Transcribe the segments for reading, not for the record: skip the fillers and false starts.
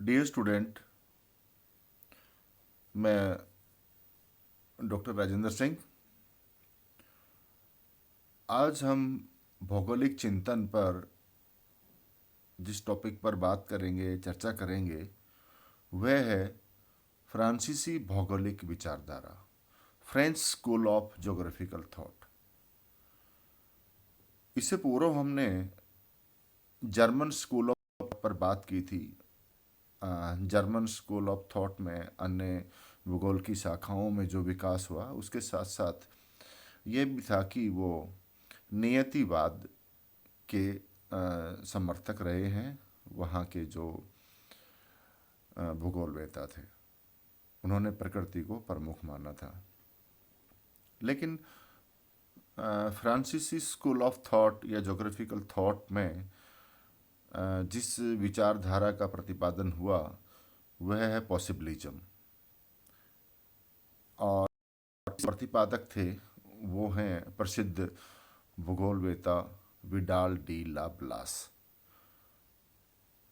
Dear student, मैं doctor Rajendra Singh. आज हम भौगोलिक चिंतन पर जिस टॉपिक पर बात करेंगे, चर्चा करेंगे, वह है फ्रांसीसी भौगोलिक विचारधारा, French school of geographical thought. इससे पूर्व हमने जर्मन स्कूल ऑफ पर बात की थी। जर्मन स्कूल ऑफ थॉट में अन्य भूगोल की शाखाओं में जो विकास हुआ, उसके साथ साथ ये भी था कि वो नियतिवाद के समर्थक रहे हैं। वहाँ के जो भूगोलवेत्ता थे, उन्होंने प्रकृति को प्रमुख माना था। लेकिन फ्रांसीसी स्कूल ऑफ थॉट या ज्योग्राफिकल थॉट में जिस विचारधारा का प्रतिपादन हुआ वह है पॉसिबिलिज्म। और प्रतिपादक थे वो हैं प्रसिद्ध भूगोलवेत्ता विडाल डी ला ब्लास।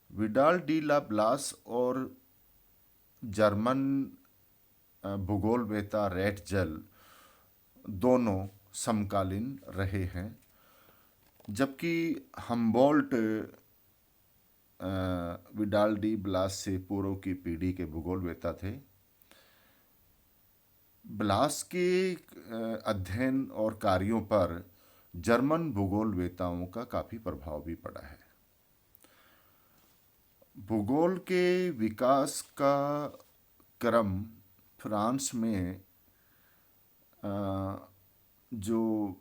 विडाल डी ला ब्लास और जर्मन भूगोलवेत्ता रेटजल दोनों समकालीन रहे हैं, जबकि हम्बोल्ट विडाल डी ब्लास से पूर्व की पीढ़ी के भूगोलवेत्ता थे। ब्लास के अध्ययन और कार्यों पर जर्मन भूगोलवेत्ताओं का काफ़ी प्रभाव भी पड़ा है। भूगोल के विकास का क्रम फ्रांस में जो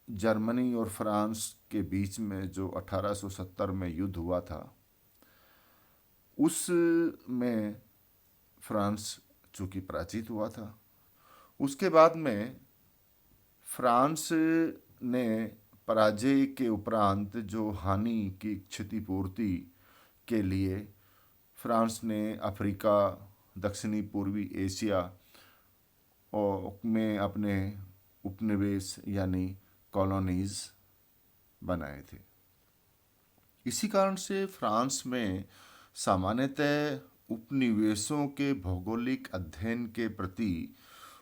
जर्मनी और फ्रांस के बीच में जो 1870 में युद्ध हुआ था, उस में फ्रांस चूंकि पराजित हुआ था। उसके बाद में फ्रांस ने पराजय के उपरांत जो हानि की क्षतिपूर्ति के लिए फ्रांस ने अफ्रीका, दक्षिणी पूर्वी एशिया और में अपने उपनिवेश यानी कॉलोनीज बनाए थे। इसी कारण से फ्रांस में सामान्यतः उपनिवेशों के भौगोलिक अध्ययन के प्रति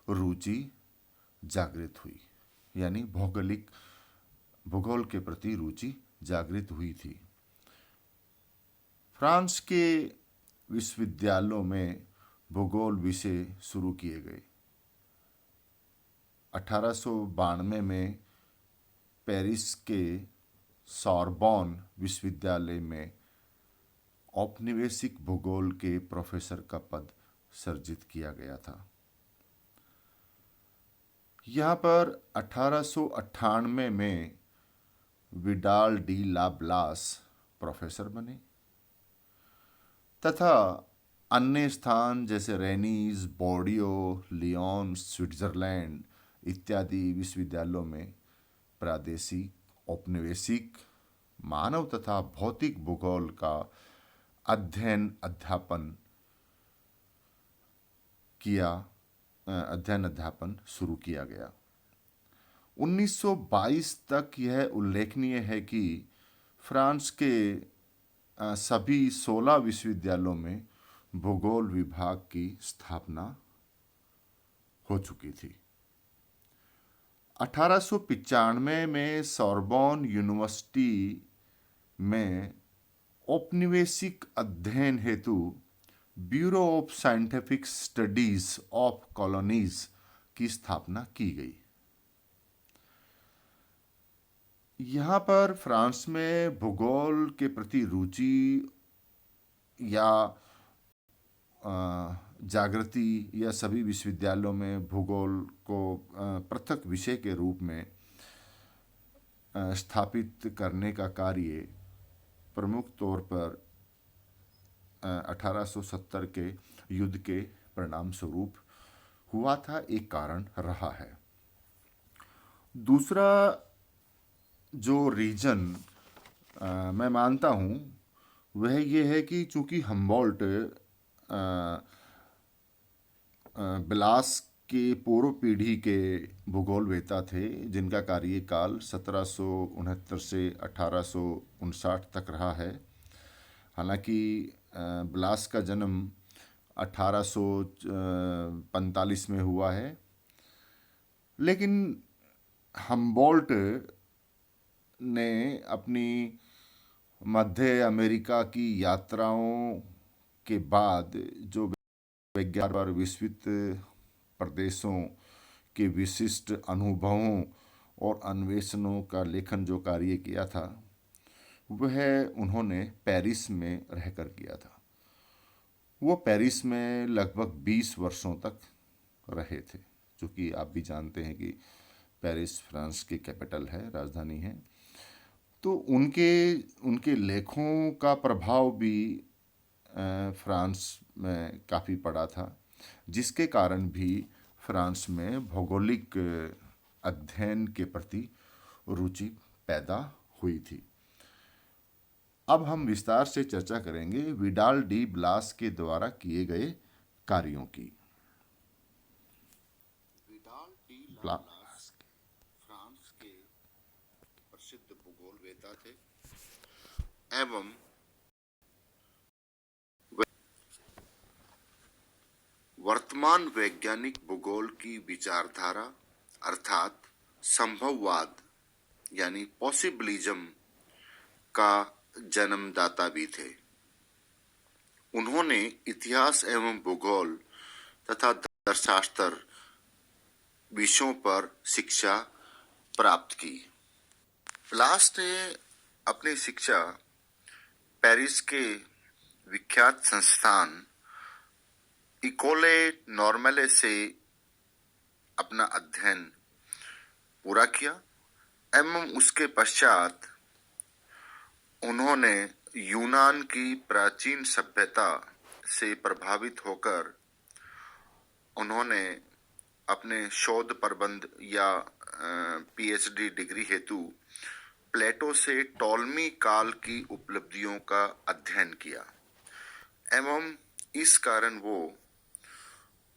रुचि जागृत हुई, यानी भूगोल के प्रति रुचि जागृत हुई थी। फ्रांस के विश्वविद्यालयों में भूगोल विषय शुरू किए गए। 1892 में पेरिस के सॉर्बोन विश्वविद्यालय में औपनिवेशिक भूगोल के प्रोफेसर का पद सृजित किया गया था। यहाँ पर 1898 में विडाल डी ला ब्लास प्रोफेसर बने तथा अन्य स्थान जैसे रेनीज, बोर्डियो, लियोन, स्विट्जरलैंड इत्यादि विश्वविद्यालयों में प्रादेशिक, औपनिवेशिक, मानव तथा भौतिक भूगोल का अध्ययन अध्यापन शुरू किया गया। 1922 तक यह उल्लेखनीय है कि फ्रांस के सभी 16 विश्वविद्यालयों में भूगोल विभाग की स्थापना हो चुकी थी। 1895 में सॉर्बोन यूनिवर्सिटी में औपनिवेशिक अध्ययन हेतु bureau of scientific studies of colonies की स्थापना की गई। यहाँ पर फ्रांस में भूगोल के प्रति रुचि या जागृति या सभी विश्वविद्यालयों में भूगोल को पृथक विषय के रूप में स्थापित करने का कार्य प्रमुख तौर पर 1870 के युद्ध के परिणाम स्वरूप हुआ था, एक कारण रहा है। दूसरा जो रीजन मैं मानता हूँ वह ये है कि चूंकि हम्बोल्ट ब्लास के पूर्व पीढ़ी के भूगोलवेत्ता थे, जिनका कार्यकाल 1769 से 1859 तक रहा है। हालांकि ब्लास का जन्म 1845 में हुआ है, लेकिन हम्बोल्ट ने अपनी मध्य अमेरिका की यात्राओं के बाद जो विज्ञान और विस्तृत प्रदेशों के विशिष्ट अनुभवों और अन्वेषणों का लेखन जो कार्य किया था, वह उन्होंने पेरिस में रहकर किया था। वो पेरिस में लगभग 20 वर्षों तक रहे थे, जो कि आप भी जानते हैं कि पेरिस फ्रांस की कैपिटल है, राजधानी है। तो उनके उनके लेखों का प्रभाव भी फ्रांस में काफ़ी पड़ा था, जिसके कारण भी फ्रांस में भौगोलिक अध्ययन के प्रति रुचि पैदा हुई थी। अब हम विस्तार से चर्चा करेंगे विडाल डी ब्लास के द्वारा किए गए कार्यों की। विडाल डी ब्लास फ्रांस के प्रसिद्ध भूगोलवेत्ता थे एवं वर्तमान वैज्ञानिक भूगोल की विचारधारा अर्थात संभववाद यानी पॉसिबिलिज्म का जन्मदाता भी थे। उन्होंने इतिहास एवं भूगोल तथा दर्शशास्त्र विषयों पर शिक्षा प्राप्त की। ब्लास ने अपनी शिक्षा पेरिस के विख्यात संस्थान इकोले नॉर्मले से अपना अध्ययन पूरा किया एवं उसके पश्चात उन्होंने यूनान की प्राचीन सभ्यता से प्रभावित होकर उन्होंने अपने शोध प्रबंध या पीएचडी डिग्री हेतु प्लेटो से टॉलमी काल की उपलब्धियों का अध्ययन किया एवं इस कारण वो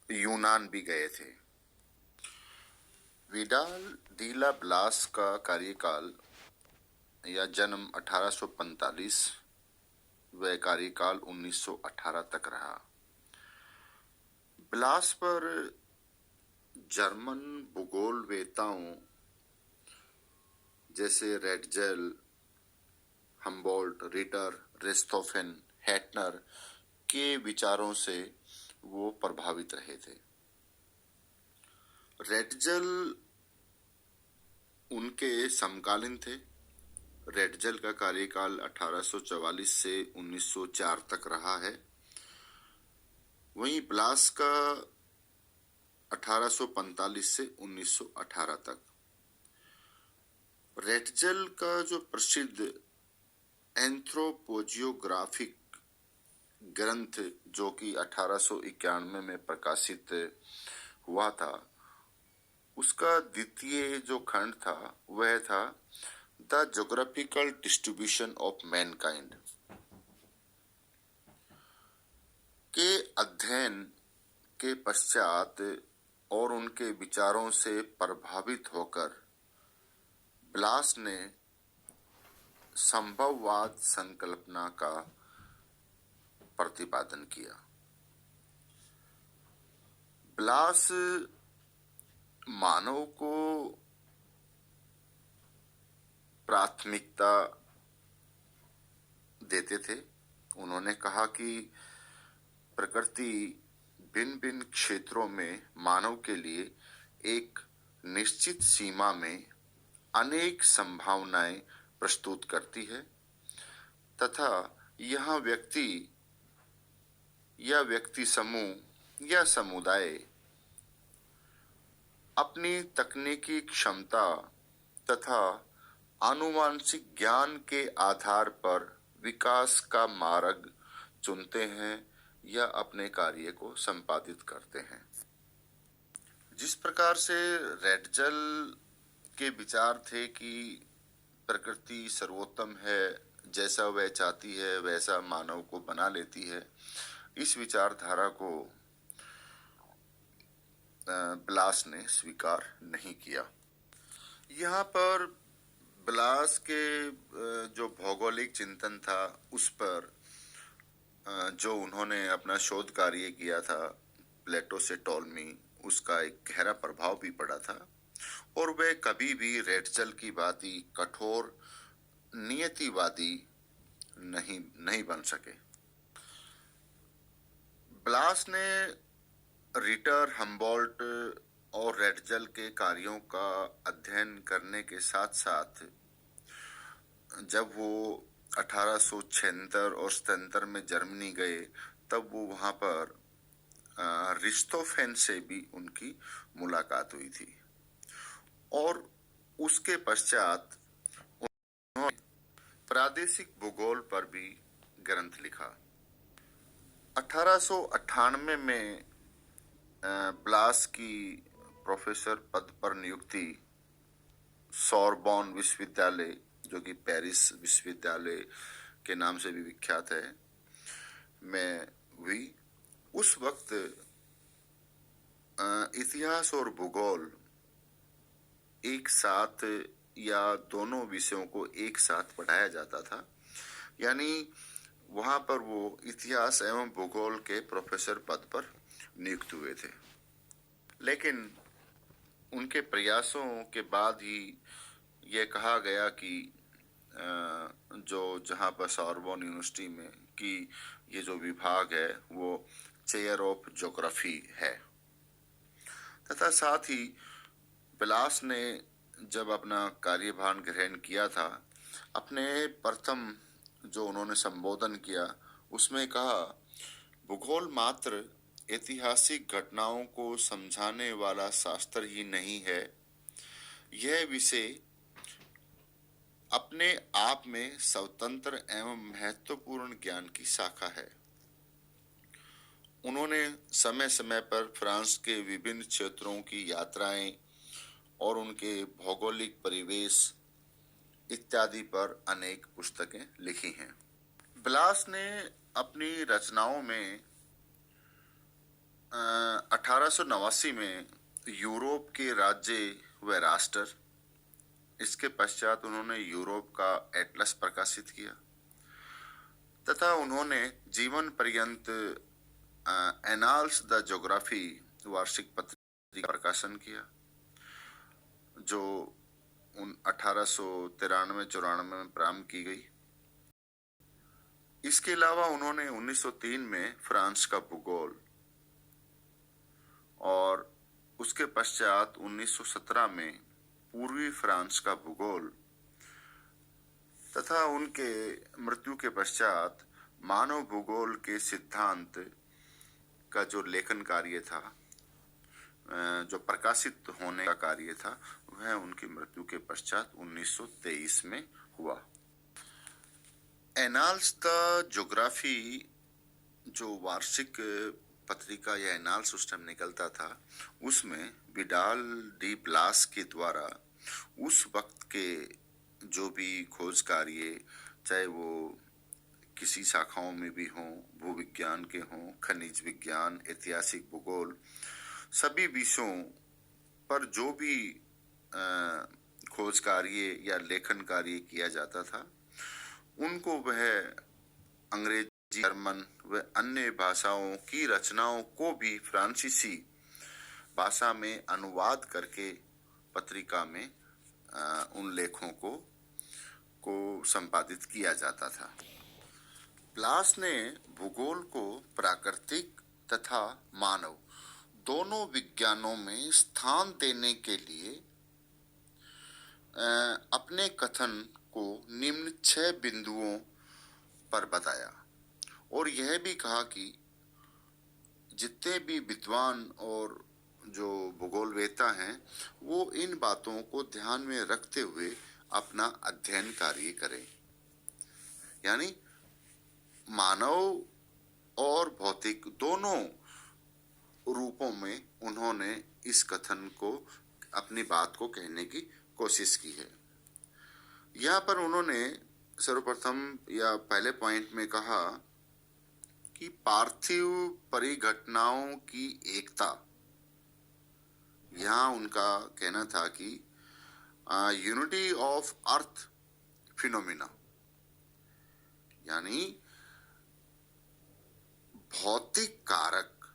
यूनान भी गए थे। विडाल डी ला ब्लास का कार्यकाल या जन्म 1845 व कार्यकाल 1918 तक रहा। ब्लास पर जर्मन भूगोलवेत्ताओं जैसे रेडजेल, हम्बोल्ट, रिटर, रिस्थोफेन, हैटनर के विचारों से वो प्रभावित रहे थे। रेडजेल उनके समकालीन थे। रेडजेल का कार्यकाल 1844 से 1904 तक रहा है। वहीं ब्लास का 1845 से 1918 तक। रेडजेल का जो प्रसिद्ध एंथ्रोपोजियोग्राफिक ग्रंथ जो कि 1891 में प्रकाशित हुआ था, उसका द्वितीय जो खंड था वह था the geographical distribution of Mankind के अध्ययन के पश्चात और उनके विचारों से प्रभावित होकर ब्लास ने संभववाद संकल्पना का प्रतिपादन किया। ब्लास मानव को प्राथमिकता देते थे। उन्होंने कहा कि प्रकृति भिन्न भिन्न क्षेत्रों में मानव के लिए एक निश्चित सीमा में अनेक संभावनाएं प्रस्तुत करती है तथा यह व्यक्ति या व्यक्ति समूह या समुदाय अपनी तकनीकी क्षमता तथा आनुवांशिक ज्ञान के आधार पर विकास का मार्ग चुनते हैं या अपने कार्य को संपादित करते हैं। जिस प्रकार से रेडजेल के विचार थे कि प्रकृति सर्वोत्तम है, जैसा वह चाहती है वैसा मानव को बना लेती है, इस विचारधारा को ब्लास ने स्वीकार नहीं किया। यहाँ पर ब्लास के जो भौगोलिक चिंतन था उस पर जो उन्होंने अपना शोध कार्य किया था प्लेटो से टॉलमी, उसका एक गहरा प्रभाव भी पड़ा था। और वे कभी भी रेटजल की भांति कठोर नियतिवादी नहीं नहीं बन सके। ब्लास ने रिटर, हम्बोल्ट और रेटजल के कार्यों का अध्ययन करने के साथ साथ जब वो 1876 और 77 में जर्मनी गए, तब वो वहां पर रिश्तोफेन से भी उनकी मुलाकात हुई थी। और उसके पश्चात उन्होंने प्रादेशिक भूगोल पर भी ग्रंथ लिखा। 1898 में ब्लास की प्रोफेसर पद पर नियुक्ति सोरबॉन विश्वविद्यालय, जो कि पेरिस विश्वविद्यालय के नाम से भी विख्यात है, में हुई। उस वक्त इतिहास और भूगोल एक साथ या दोनों विषयों को एक साथ पढ़ाया जाता था। यानी वहां पर वो इतिहास एवं भूगोल के प्रोफेसर पद पर नियुक्त हुए थे। लेकिन उनके प्रयासों के बाद ही ये कहा गया कि जो जहाँ पर सॉर्बोन यूनिवर्सिटी में कि ये जो विभाग है वो चेयर ऑफ ज्योग्राफी है। तथा साथ ही ब्लास ने जब अपना कार्यभार ग्रहण किया था, अपने प्रथम जो उन्होंने संबोधन किया उसमें कहा, भूगोल मात्र ऐतिहासिक घटनाओं को समझाने वाला शास्त्र ही नहीं है, यह विषय अपने आप में स्वतंत्र एवं महत्वपूर्ण ज्ञान की शाखा है। उन्होंने समय समय पर फ्रांस के विभिन्न क्षेत्रों की यात्राएं और उनके भौगोलिक परिवेश इत्यादि पर अनेक पुस्तकें लिखी हैं। ब्लास ने अपनी रचनाओं में 1889 में यूरोप के राज्य व राष्ट्र, इसके पश्चात उन्होंने यूरोप का एटलस प्रकाशित किया तथा उन्होंने जीवन पर्यंत एनाल्स द ज्योग्राफी वार्षिक पत्रिका का प्रकाशन किया, जो 1893-94 में प्रारंभ की गई। इसके अलावा उन्होंने 1903 में फ्रांस का भूगोल और उसके पश्चात 1917 में पूर्वी फ्रांस का भूगोल तथा उनके मृत्यु के पश्चात मानव भूगोल के सिद्धांत का जो लेखन कार्य था, जो प्रकाशित होने का कार्य था, वह उनकी मृत्यु के पश्चात 1923 में हुआ। एनाल्स द ज्योग्राफी जो वार्षिक पत्रिका या एनाल्स उस टाइम निकलता था, उसमें विडाल डी ब्लास के द्वारा उस वक्त के जो भी खोज कार्य, चाहे वो किसी शाखाओं में भी हों, भूविज्ञान के हों, खनिज विज्ञान, ऐतिहासिक भूगोल, सभी विषयों पर जो भी खोज कार्य या लेखन कार्य किया जाता था, उनको वह अंग्रेजी, जर्मन व अन्य भाषाओं की रचनाओं को भी फ्रांसीसी भाषा में अनुवाद करके पत्रिका में उन लेखों को संपादित किया जाता था। ब्लास ने भूगोल को प्राकृतिक तथा मानव दोनों विज्ञानों में स्थान देने के लिए अपने कथन को निम्न 6 बिंदुओं पर बताया और यह भी कहा कि जितने भी विद्वान और जो भूगोलवेत्ता हैं, वो इन बातों को ध्यान में रखते हुए अपना अध्ययन कार्य करें। यानी मानव और भौतिक दोनों रूपों में उन्होंने इस कथन को, अपनी बात को कहने की कोशिश की है। यहाँ पर उन्होंने सर्वप्रथम या पहले पॉइंट में कहा कि पार्थिव परिघटनाओं की एकता। यहाँ उनका कहना था कि यूनिटी ऑफ अर्थ फिनोमिना, यानी भौतिक कारक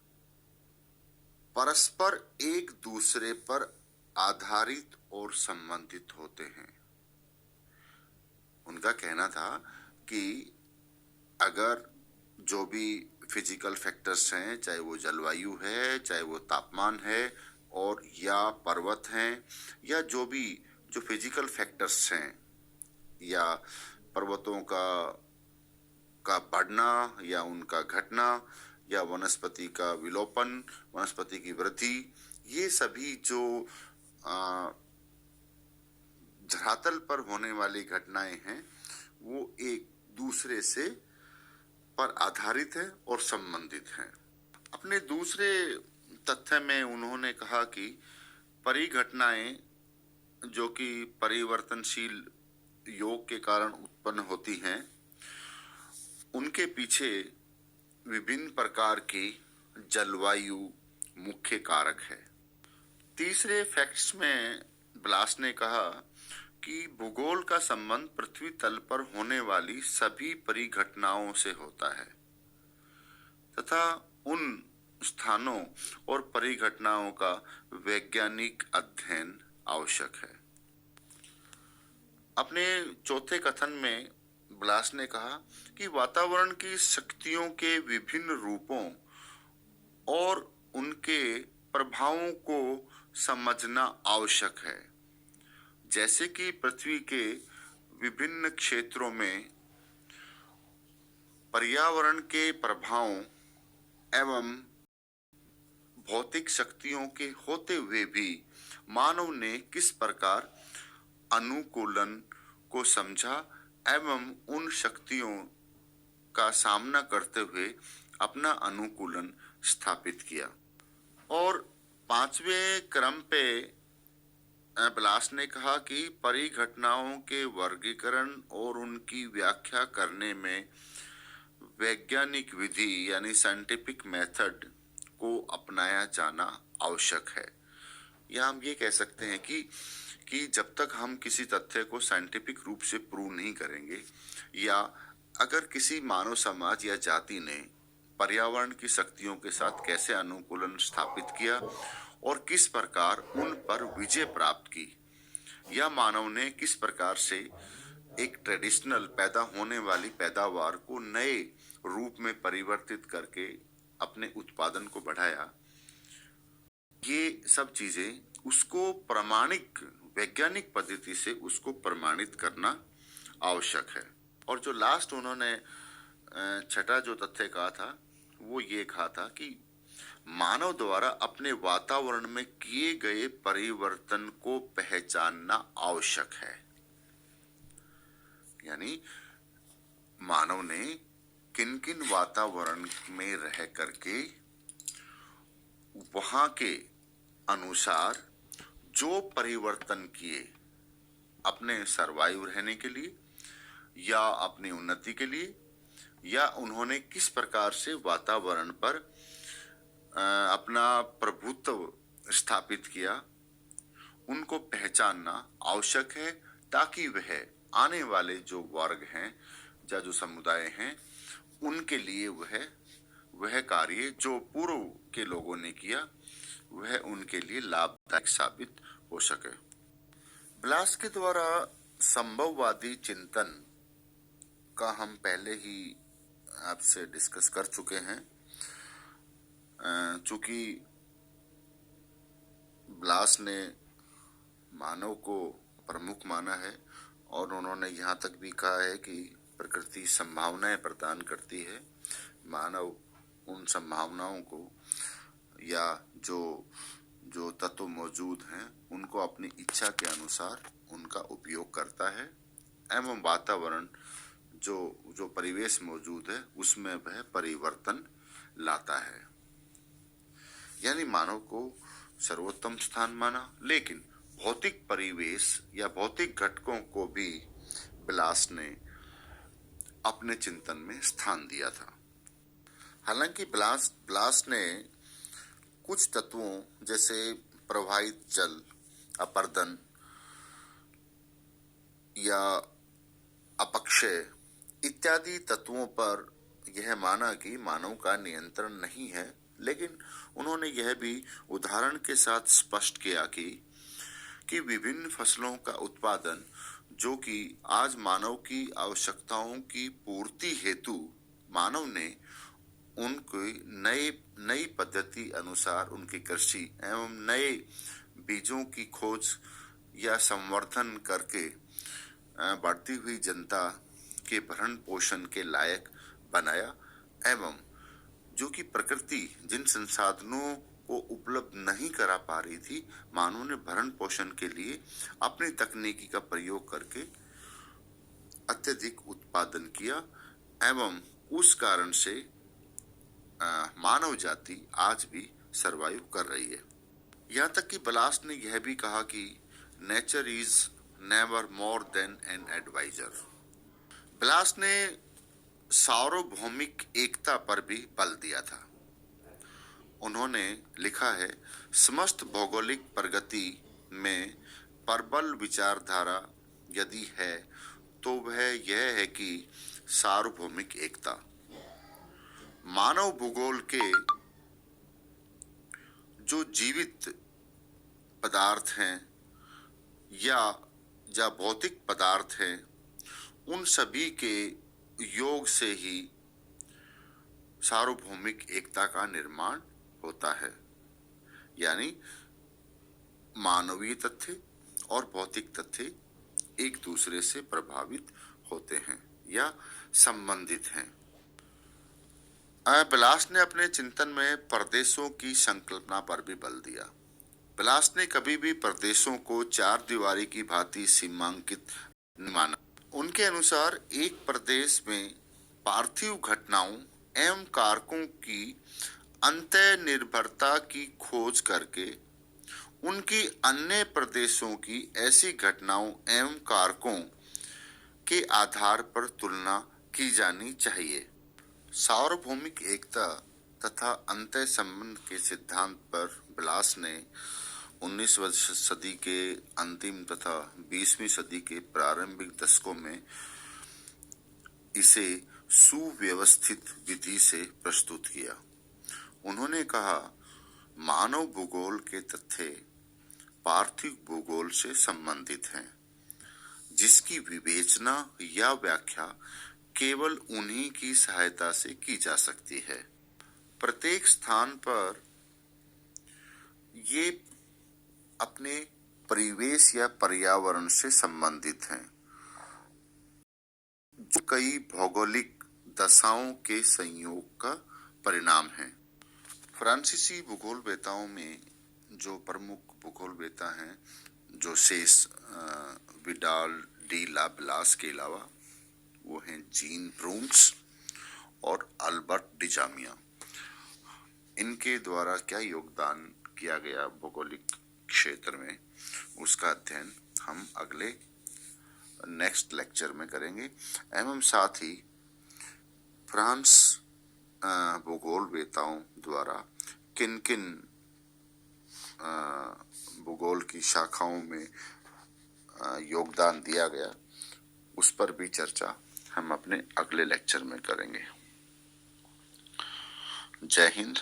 परस्पर एक दूसरे पर आधारित और संबंधित होते हैं। उनका कहना था कि अगर जो भी फिजिकल फैक्टर्स हैं, चाहे वो जलवायु है, चाहे वो तापमान है, और या पर्वत हैं, या जो फिजिकल फैक्टर्स हैं, या पर्वतों का बढ़ना या उनका घटना, या वनस्पति का विलोपन, वनस्पति की वृद्धि, ये सभी जो धरातल पर होने वाली घटनाएं हैं, वो एक दूसरे से पर आधारित है और संबंधित हैं। अपने दूसरे तथ्य में उन्होंने कहा कि परिघटनाएं जो कि परिवर्तनशील योग के कारण उत्पन्न होती हैं, उनके पीछे विभिन्न प्रकार की जलवायु मुख्य कारक है। तीसरे फैक्ट्स में ब्लास ने कहा कि भूगोल का संबंध पृथ्वी तल पर होने वाली सभी परिघटनाओं से होता है तथा उन स्थानों और परिघटनाओं का वैज्ञानिक अध्ययन आवश्यक है। अपने चौथे कथन में ब्लास ने कहा कि वातावरण की शक्तियों के विभिन्न रूपों और उनके प्रभावों को समझना आवश्यक है, जैसे कि पृथ्वी के विभिन्न क्षेत्रों में पर्यावरण के प्रभावों एवं भौतिक शक्तियों के होते हुए भी मानव ने किस प्रकार अनुकूलन को समझा एवं उन शक्तियों का सामना करते हुए अपना अनुकूलन स्थापित किया। और पांचवें क्रम पे ब्लास ने कहा कि परिघटनाओं के वर्गीकरण और उनकी व्याख्या करने में वैज्ञानिक विधि यानी साइंटिफिक मेथड को अपनाया जाना आवश्यक है। या हम ये कह सकते हैं कि जब तक हम किसी तथ्य को साइंटिफिक रूप से प्रूव नहीं करेंगे, या अगर किसी मानव समाज या जाति ने पर्यावरण की शक्तियों के साथ कैसे अनुकूलन स्थापित किया और किस प्रकार उन पर विजय प्राप्त की, या मानव ने किस प्रकार से एक ट्रेडिशनल पैदा होने वाली पैदावार को नए रूप में परिवर्तित करके अपने उत्पादन को बढ़ाया, ये सब चीजें उसको प्रमाणिक वैज्ञानिक पद्धति से उसको प्रमाणित करना आवश्यक है। और जो लास्ट उन्होंने छठा जो तथ्य कहा था, वो ये कहा था कि मानव द्वारा अपने वातावरण में किए गए परिवर्तन को पहचानना आवश्यक है। यानी मानव ने किन किन वातावरण में रह करके वहां के अनुसार जो परिवर्तन किए अपने सरवाइव रहने के लिए या अपनी उन्नति के लिए, या उन्होंने किस प्रकार से वातावरण पर अपना प्रभुत्व स्थापित किया, उनको पहचानना आवश्यक है, ताकि वह आने वाले जो वर्ग हैं या जो समुदाय हैं, उनके लिए वह कार्य जो पूर्व के लोगों ने किया वह उनके लिए लाभदायक साबित हो सके। ब्लास के द्वारा संभववादी चिंतन का हम पहले ही आपसे डिस्कस कर चुके हैं। चूंकि ब्लास ने मानव को प्रमुख माना है और उन्होंने यहाँ तक भी कहा है कि प्रकृति संभावनाएं प्रदान करती है, मानव उन संभावनाओं को या जो तत्व मौजूद हैं उनको अपनी इच्छा के अनुसार उनका उपयोग करता है, एवं वातावरण जो परिवेश मौजूद है उसमें वह परिवर्तन लाता है। यानी मानव को सर्वोत्तम स्थान माना, लेकिन भौतिक परिवेश या भौतिक घटकों को भी ब्लास ने अपने चिंतन में स्थान दिया था। हालांकि ब्लास ने कुछ तत्वों जैसे प्रवाहित जल, अपरदन या अपक्षय इत्यादि तत्वों पर यह माना कि मानव का नियंत्रण नहीं है, लेकिन उन्होंने यह भी उदाहरण के साथ स्पष्ट किया कि विभिन्न फसलों का उत्पादन, जो कि आज मानव की आवश्यकताओं की पूर्ति हेतु मानव ने उनकी नई पद्धति अनुसार उनकी कृषि एवं नए बीजों की खोज या संवर्धन करके बढ़ती हुई जनता के भरण पोषण के लायक बनाया, एवं जो कि प्रकृति जिन संसाधनों को उपलब्ध नहीं करा पा रही थी, मानव ने भरण पोषण के लिए अपनी तकनीकी का प्रयोग करके अत्यधिक उत्पादन किया, एवं उस कारण से मानव जाति आज भी सरवाइव कर रही है। यहाँ तक कि ब्लास्ट ने यह भी कहा कि nature is never more than an adviser. ब्लास्ट ने सार्वभौमिक एकता पर भी बल दिया था। उन्होंने लिखा है, समस्त भौगोलिक प्रगति में प्रबल विचारधारा यदि है तो वह यह है कि सार्वभौमिक एकता। मानव भूगोल के जो जीवित पदार्थ हैं या भौतिक पदार्थ हैं, उन सभी के योग से ही सार्वभौमिक एकता का निर्माण होता है। यानी मानवीय तथ्य और भौतिक तथ्य एक दूसरे से प्रभावित होते हैं या संबंधित हैं। ब्लास्ट ने अपने चिंतन में प्रदेशों की संकल्पना पर भी बल दिया। ब्लास्ट ने कभी भी प्रदेशों को चार दीवारी की भांति सीमांकित नहीं माना। उनके अनुसार एक प्रदेश में पार्थिव घटनाओं एवं कारकों की अंतः निर्भरता की खोज करके उनकी अन्य प्रदेशों की ऐसी घटनाओं एवं कारकों के आधार पर तुलना की जानी चाहिए। सार्वभौमिक एकता तथा अंतः संबंध के सिद्धांत पर ब्लास्ट ने 19वीं सदी के अंतिम तथा 20वीं सदी के प्रारंभिक दशकों में इसे सुव्यवस्थित विधि से प्रस्तुत किया। उन्होंने कहा, मानव भूगोल के तथ्य पार्थिव भूगोल से संबंधित हैं, जिसकी विवेचना या व्याख्या केवल उन्हीं की सहायता से की जा सकती है। प्रत्येक स्थान पर ये अपने परिवेश या पर्यावरण से संबंधित हैं, जो कई भौगोलिक दशाओं के संयोग का परिणाम है। फ्रांसीसी भूगोलवेताओं में जो प्रमुख भूगोलवेता हैं, जोसेफ विडाल डी ला ब्लास के अलावा वो हैं जीन ब्रून्स और अल्बर्ट डिजामिया। इनके द्वारा क्या योगदान किया गया भौगोलिक क्षेत्र में, उसका अध्ययन हम अगले नेक्स्ट लेक्चर में करेंगे। एवं साथ ही फ्रांस भूगोलवेताओं द्वारा किन किन भूगोल की शाखाओं में योगदान दिया गया, उस पर भी चर्चा हम अपने अगले लेक्चर में करेंगे। जय हिंद।